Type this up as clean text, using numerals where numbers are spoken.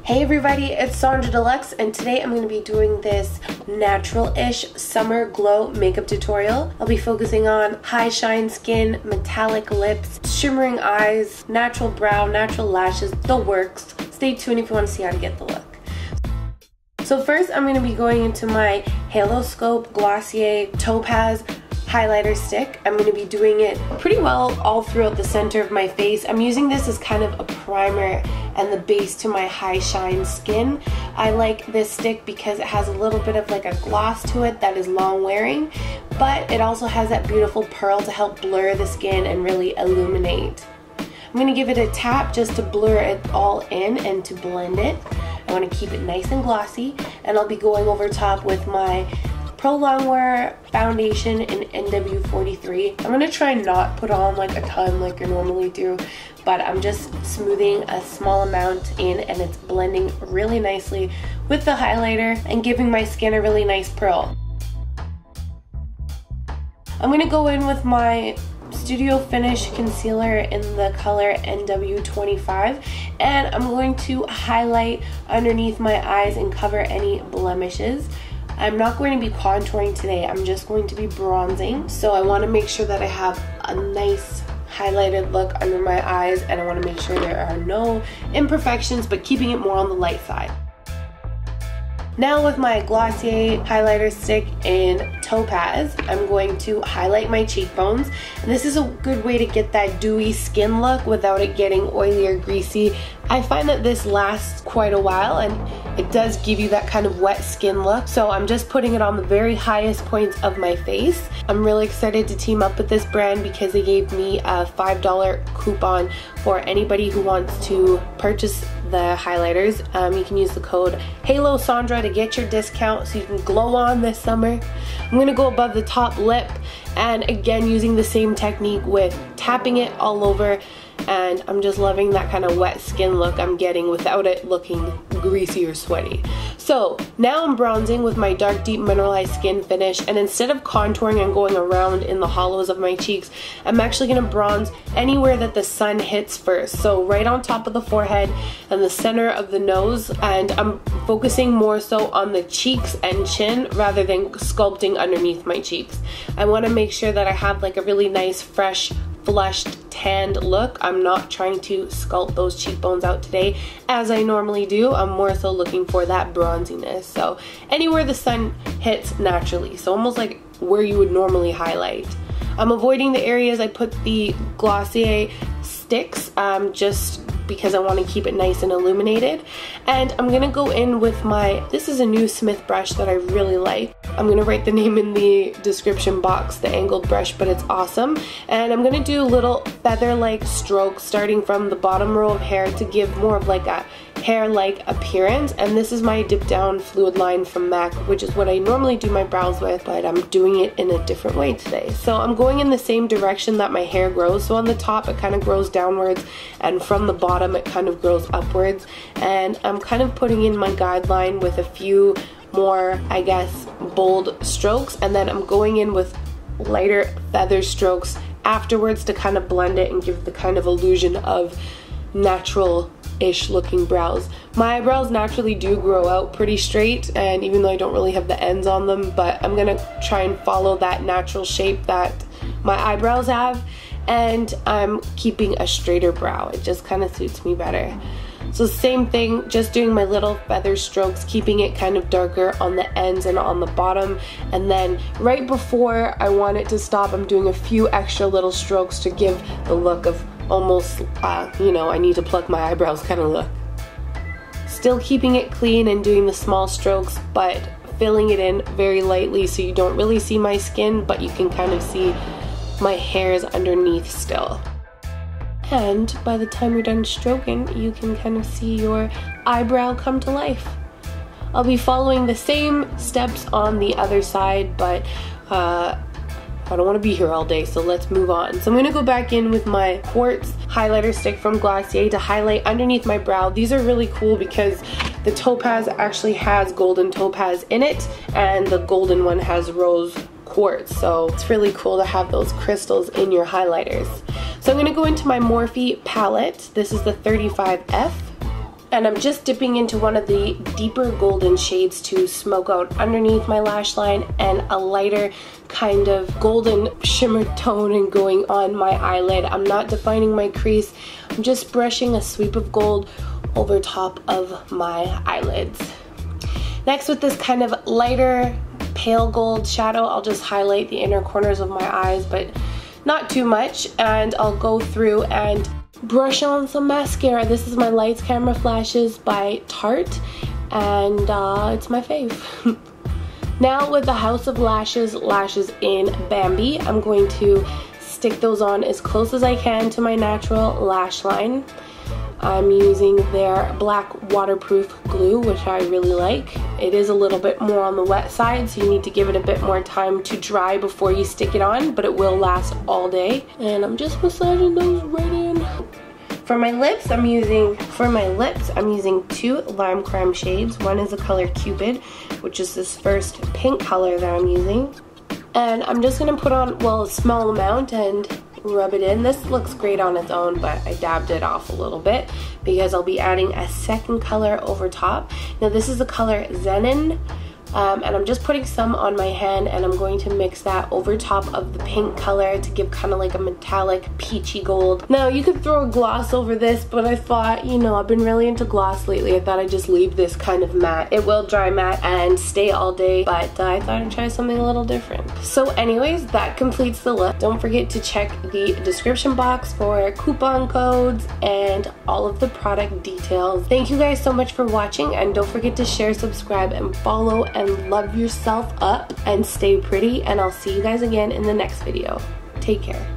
Hey everybody, it's Sonjdradeluxe, and today I'm going to be doing this natural-ish summer glow makeup tutorial. I'll be focusing on high shine skin, metallic lips, shimmering eyes, natural brow, natural lashes, the works. Stay tuned if you want to see how to get the look. So first I'm going to be going into my Haloscope Glossier Topaz highlighter stick. I'm going to be doing it pretty well all throughout the center of my face. I'm using this as kind of a primer and the base to my high shine skin. I like this stick because it has a little bit of like a gloss to it that is long wearing, but it also has that beautiful pearl to help blur the skin and really illuminate. I'm going to give it a tap just to blur it all in and to blend it. I want to keep it nice and glossy, and I'll be going over top with my Pro Longwear foundation in NW43. I'm going to try and not put on like a ton like I normally do, but I'm just smoothing a small amount in, and it's blending really nicely with the highlighter and giving my skin a really nice pearl. I'm going to go in with my Studio Finish concealer in the color NW25, and I'm going to highlight underneath my eyes and cover any blemishes. I'm not going to be contouring today, I'm just going to be bronzing, so I want to make sure that I have a nice highlighted look under my eyes, and I want to make sure there are no imperfections, but keeping it more on the light side. Now with my Glossier highlighter stick in Topaz, I'm going to highlight my cheekbones. And this is a good way to get that dewy skin look without it getting oily or greasy. I find that this lasts quite a while, and it does give you that kind of wet skin look. So I'm just putting it on the very highest points of my face. I'm really excited to team up with this brand because they gave me a $5 coupon for anybody who wants to purchase the highlighters. You can use the code HaloSandra to get your discount so you can glow on this summer. I'm going to go above the top lip, and again using the same technique with tapping it all over, and I'm just loving that kind of wet skin look I'm getting without it looking greasy or sweaty. So now I'm bronzing with my Dark Deep Mineralized Skin Finish, and instead of contouring and going around in the hollows of my cheeks, I'm actually going to bronze anywhere that the sun hits first. So right on top of the forehead and the center of the nose, and I'm focusing more so on the cheeks and chin rather than sculpting underneath my cheeks. I want to make sure that I have like a really nice fresh flushed tanned look. I'm not trying to sculpt those cheekbones out today as I normally do. I'm more so looking for that bronziness, so anywhere the sun hits naturally, so almost like where you would normally highlight. I'm avoiding the areas I put the Glossier sticks just because I want to keep it nice and illuminated. And I'm gonna go in with my, this is a new Smith brush that I really like. I'm gonna write the name in the description box, the angled brush, but it's awesome. And I'm gonna do little feather-like strokes starting from the bottom row of hair to give more of like a hair-like appearance. And this is my Dip Down Fluidline from MAC, which is what I normally do my brows with, but I'm doing it in a different way today. So I'm going in the same direction that my hair grows. So on the top it kind of grows downwards, and from the bottom it kind of grows upwards. And I'm kind of putting in my guideline with a few more, I guess, bold strokes, and then I'm going in with lighter feather strokes afterwards to kind of blend it and give the kind of illusion of natural-ish looking brows. My eyebrows naturally do grow out pretty straight, and even though I don't really have the ends on them, but I'm gonna try and follow that natural shape that my eyebrows have, and I'm keeping a straighter brow. It just kind of suits me better. So same thing, just doing my little feather strokes, keeping it kind of darker on the ends and on the bottom, and then right before I want it to stop, I'm doing a few extra little strokes to give the look of almost, you know, I need to pluck my eyebrows kind of look. Still keeping it clean and doing the small strokes, but filling it in very lightly so you don't really see my skin, but you can kind of see my hairs underneath still. And by the time you're done stroking, you can kind of see your eyebrow come to life. I'll be following the same steps on the other side, but I don't want to be here all day, so let's move on. So I'm going to go back in with my quartz highlighter stick from Glossier to highlight underneath my brow. These are really cool because the topaz actually has golden topaz in it, and the golden one has rose quartz, so it's really cool to have those crystals in your highlighters. So I'm going to go into my Morphe palette. This is the 35F, And I'm just dipping into one of the deeper golden shades to smoke out underneath my lash line, and a lighter kind of golden shimmer tone and going on my eyelid. I'm not defining my crease. I'm just brushing a sweep of gold over top of my eyelids. Next, with this kind of lighter pale gold shadow, I'll just highlight the inner corners of my eyes, but not too much, and I'll go through and brush on some mascara. This is my Lights Camera Flashes by Tarte, and it's my fave. Now with the House of Lashes in Bambi, I'm going to stick those on as close as I can to my natural lash line. I'm using their black waterproof glue, which I really like. It is a little bit more on the wet side, so you need to give it a bit more time to dry before you stick it on, but it will last all day. And I'm just massaging those right in. For my lips, I'm using two lime crime shades. One is the color Cupid, which is this first pink color that I'm using. And I'm just gonna put on, well, a small amount and rub it in. This looks great on its own, but I dabbed it off a little bit because I'll be adding a second color over top. Now this is the color Zenin, and I'm just putting some on my hand, and I'm going to mix that over top of the pink color to give kind of like a metallic peachy gold. Now you could throw a gloss over this, but I thought, you know, I've been really into gloss lately. I thought I'd just leave this kind of matte. It will dry matte and stay all day, but I thought I'd try something a little different. So anyways, that completes the look. Don't forget to check the description box for coupon codes and all of the product details. Thank you guys so much for watching, and don't forget to share, subscribe, and follow, and love yourself up and stay pretty, and I'll see you guys again in the next video. Take care.